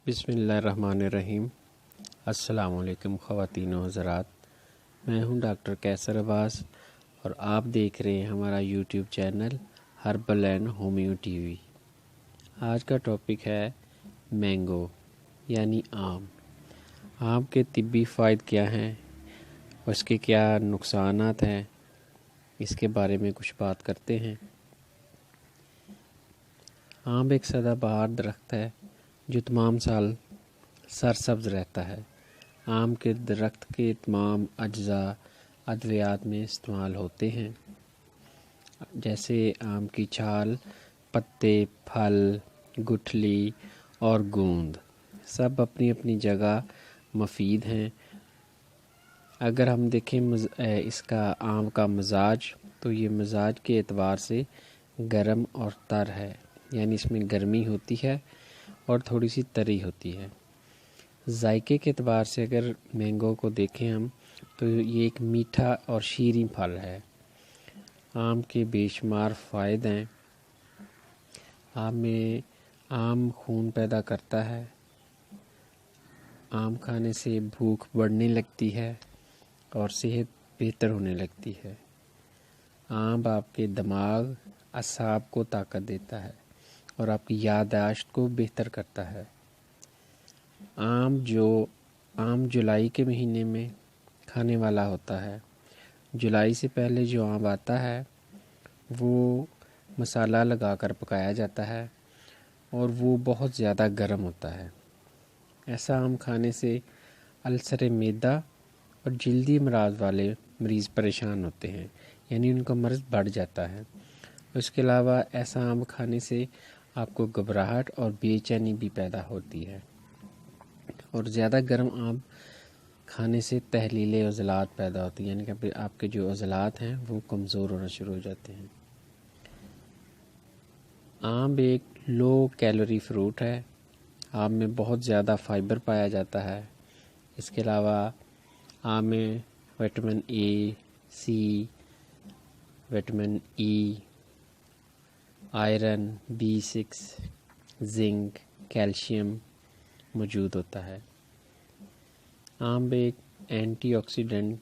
بسم اللہ الرحمن الرحیم۔ السلام علیکم خواتین و حضرات، میں ہوں ڈاکٹر کیسر عباس اور آپ دیکھ رہے ہیں ہمارا YouTube channel herbal and homeo T V. آج کا ٹاپک ہے مینگو یعنی آم۔ آم کے طبی فوائد کیا ہیں، اس کے کیا نقصانات ہیں، اس کے بارے میں کچھ بات کرتے ہیں۔ آم ایک سدا بہار درخت ہے جو تمام سال سرسبز رہتا ہے۔ آم کے درخت کے تمام اجزاء ادویات میں استعمال ہوتے ہیں، جیسے آم کی چھال، پتے، پھل، گٹھلی اور گوند، سب اپنی اپنی جگہ مفید ہیں۔ اگر ہم دیکھیں اس کا آم کا مزاج، تو یہ مزاج کے اعتبار سے گرم اور تر ہے، یعنی اس میں گرمی ہوتی ہے اور تھوڑی سی تری ہوتی ہے۔ ذائقے کے اعتبار سے اگر مینگو کو دیکھیں ہم، تو یہ ایک میٹھا اور شیریں پھل ہے۔ آم کے بے شمار فوائد ہیں۔ آم خون پیدا کرتا ہے۔ آم کھانے سے بھوک بڑھنے لگتی ہے اور صحت بہتر ہونے لگتی ہے۔ آم آپ کے دماغ، اعصاب کو طاقت دیتا ہے اور آپ کی یادداشت کو بہتر کرتا ہے۔ آم جولائی کے مہینے میں کھانے والا ہوتا ہے۔ جولائی سے پہلے جو آم آتا ہے وہ مسالہ لگا کر پکایا جاتا ہے اور وہ بہت زیادہ گرم ہوتا ہے۔ ایسا آم کھانے سے السر معدہ اور جلدی امراض والے مریض پریشان ہوتے ہیں، یعنی ان کا مرض بڑھ جاتا ہے۔ اس کے علاوہ ایسا آم کھانے سے آپ کو گھبراہٹ اور بے چینی بھی پیدا ہوتی ہے، اور زیادہ گرم آم کھانے سے تحلیل عضلات پیدا ہوتی ہیں، یعنی کہ آپ کے جو عضلات ہیں وہ کمزور ہونا شروع ہو جاتے ہیں۔ آم ایک لو کیلوری فروٹ ہے۔ آم میں بہت زیادہ فائبر پایا جاتا ہے۔ اس کے علاوہ آم میں vitamin A, C, vitamin E, iron, B6، zinc, calcium موجود ہوتا ہے۔ آم ایک اینٹی آکسیڈنٹ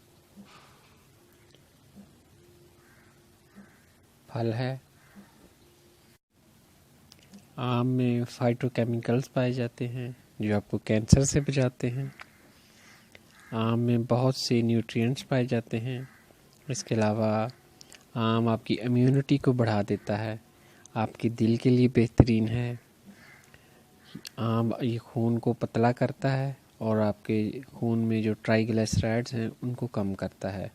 پھل ہے۔ آم میں فائٹو کیمیکلز پائے جاتے ہیں جو آپ کو کینسر سے بچاتے ہیں۔ آم میں بہت سے نیوٹرینٹس پائے جاتے ہیں۔ اس کے علاوہ آم آپ کی امیونٹی کو بڑھا دیتا ہے، آپ کے دل کے لیے بہترین ہے۔ آم یہ خون کو پتلا کرتا ہے اور آپ کے خون میں جو ٹرائیگلیسرائڈز ہیں ان کو کم کرتا ہے،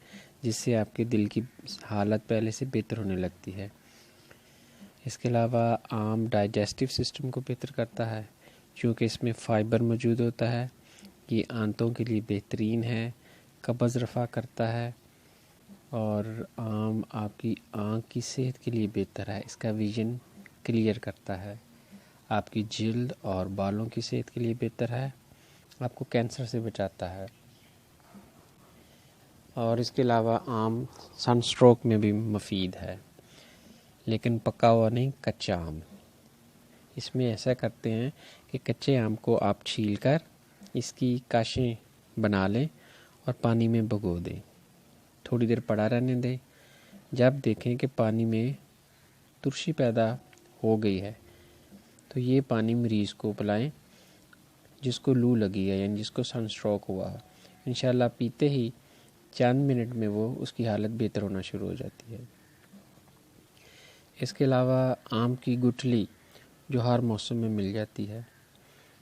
جس سے آپ کے دل کی حالت پہلے سے بہتر ہونے لگتی ہے۔ اس کے علاوہ آم ڈائجسٹیو سسٹم کو بہتر کرتا ہے، کیونکہ اس میں فائبر موجود ہوتا ہے۔ یہ آنتوں کے لیے بہترین ہے، قبض رفع کرتا ہے، اور آم آپ کی آنکھ کی صحت کے لیے بہتر ہے۔ اس کا ویژن کلیئر کرتا ہے، آپ کی جلد اور بالوں کی صحت کے لیے بہتر ہے، آپ کو کینسر سے بچاتا ہے۔ اور اس کے علاوہ آم سن سٹروک میں بھی مفید ہے، لیکن پکا ہوا نہیں، کچا آم۔ اس میں ایسا کرتے ہیں کہ کچے آم کو آپ چھیل کر اس کی کاشیں بنا لیں اور پانی میں بھگو دیں، تھوڑی دیر پڑا رہنے دیں۔ جب دیکھیں کہ پانی میں ترشی پیدا ہو گئی ہے تو یہ پانی مریض کو پلائیں جس کو لو لگی ہے، یعنی جس کو سن سٹروک ہوا ہے۔ انشاءاللہ پیتے ہی چند منٹ میں وہ اس کی حالت بہتر ہونا شروع ہو جاتی ہے۔ اس کے علاوہ آم کی گٹھلی جو ہر موسم میں مل جاتی ہے،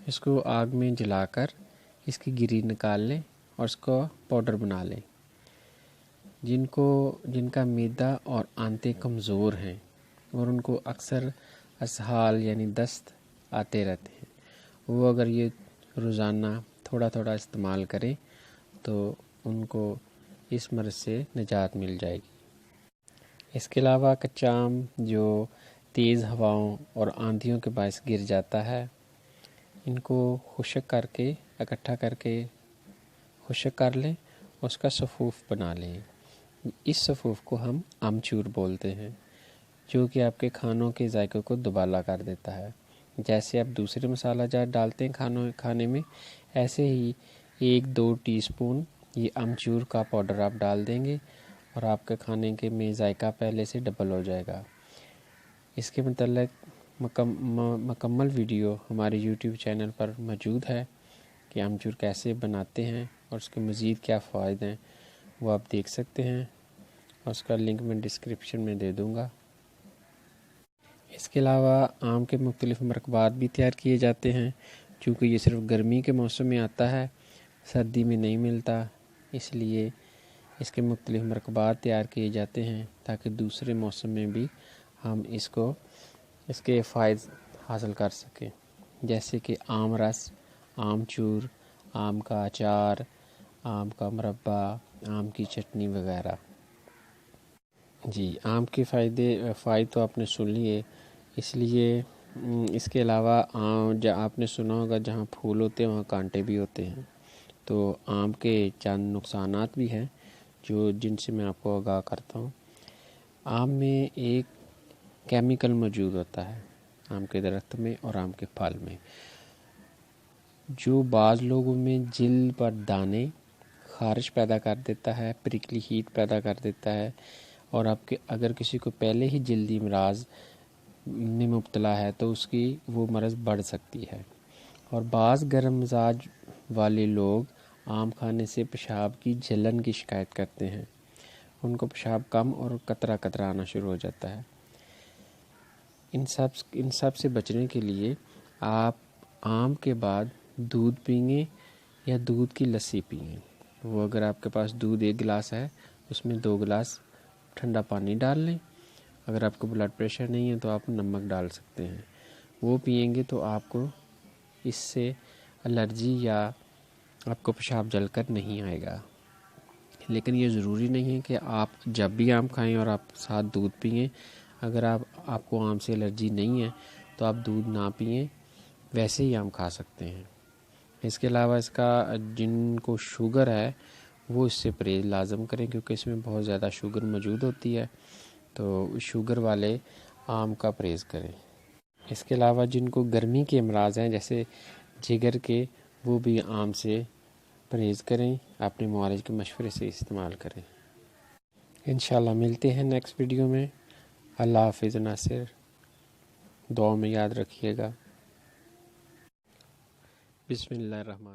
اس کو آگ میں جلا کر اس کی گری نکال لیں اور اس کو پاؤڈر بنا لیں۔ جن کا معدہ اور آنتیں کمزور ہیں اور ان کو اکثر اسہال یعنی دست آتے رہتے ہیں، وہ اگر یہ روزانہ تھوڑا تھوڑا استعمال کریں تو ان کو اس مرض سے نجات مل جائے گی۔ اس کے علاوہ کچا آم جو تیز ہواؤں اور آندھیوں کے باعث گر جاتا ہے، ان کو خشک کر کے اکٹھا کر کے خشک کر لیں، اس کا سفوف بنا لیں۔ اس سفوف کو ہم آمچور بولتے ہیں، جو کہ آپ کے کھانوں کے ذائقے کو دوبالا کر دیتا ہے۔ جیسے آپ دوسرے مسالہ جات ڈالتے ہیں کھانے میں، ایسے ہی 1-2 ٹی اسپون یہ امچور کا پاؤڈر آپ ڈال دیں گے اور آپ کے کھانے کے میں ذائقہ پہلے سے ڈبل ہو جائے گا۔ اس کے متعلق مکمل ویڈیو ہمارے یوٹیوب چینل پر موجود ہے کہ امچور کیسے بناتے ہیں اور اس کے مزید کیا فوائد ہیں، وہ آپ دیکھ سکتے ہیں، اور اس کا لنک میں ڈسکرپشن میں دے دوں گا۔ اس کے علاوہ آم کے مختلف مرکبات بھی تیار کیے جاتے ہیں، چونکہ یہ صرف گرمی کے موسم میں آتا ہے، سردی میں نہیں ملتا، اس لیے اس کے مختلف مرکبات تیار کیے جاتے ہیں تاکہ دوسرے موسم میں بھی ہم اس کے فائد حاصل کر سکیں، جیسے کہ آم رس، آم چور، آم کا اچار، آم کا مربہ، آم کی چٹنی وغیرہ۔ جی، آم کے فائد تو آپ نے سن لیے، اس لیے اس کے علاوہ آپ نے سنا ہوگا جہاں پھول ہوتے ہیں وہاں کانٹے بھی ہوتے ہیں، تو آم کے چند نقصانات بھی ہیں جن سے میں آپ کو آگاہ کرتا ہوں۔ آم میں ایک کیمیکل موجود ہوتا ہے آم کے درخت میں اور آم کے پھل میں، جو بعض لوگوں میں جلد پر دانے، خارش پیدا کر دیتا ہے، پرکلی ہیٹ پیدا کر دیتا ہے، اور اگر کسی کو پہلے ہی جلدی امراض میں مبتلا ہے تو اس کی وہ مرض بڑھ سکتی ہے۔ اور بعض گرم مزاج والے لوگ آم کھانے سے پیشاب کی جلن کی شکایت کرتے ہیں، ان کو پیشاب کم اور قطرہ قطرہ آنا شروع ہو جاتا ہے۔ ان سب سے بچنے کے لیے آپ آم کے بعد دودھ پئیں گے یا دودھ کی لسی پئیں گے، وہ اگر آپ کے پاس دودھ 1 گلاس ہے اس میں 2 گلاس ٹھنڈا پانی ڈال لیں، اگر آپ کو بلڈ پریشر نہیں ہے تو آپ نمک ڈال سکتے ہیں، وہ پئیں گے تو آپ کو اس سے الرجی یا آپ کو پیشاب جل کر نہیں آئے گا۔ لیکن یہ ضروری نہیں ہے کہ آپ جب بھی آم کھائیں اور آپ ساتھ دودھ پئیں، اگر آپ کو آم سے الرجی نہیں ہے تو آپ دودھ نہ پئیں، ویسے ہی آم کھا سکتے ہیں۔ اس کے علاوہ جن کو شوگر ہے وہ اس سے پرہیز لازم کریں، کیونکہ اس میں بہت زیادہ شوگر موجود ہوتی ہے، تو شوگر والے آم کا پرہیز کریں۔ اس کے علاوہ جن کو گرمی کے امراض ہیں جیسے جگر کے، وہ بھی آم سے پرہیز کریں، اپنے معالج کے مشورے سے استعمال کریں۔ انشاءاللہ ملتے ہیں نیکسٹ ویڈیو میں۔ اللہ حافظ ناصر، دعا میں یاد رکھیے گا۔ بسم اللہ الرحمن۔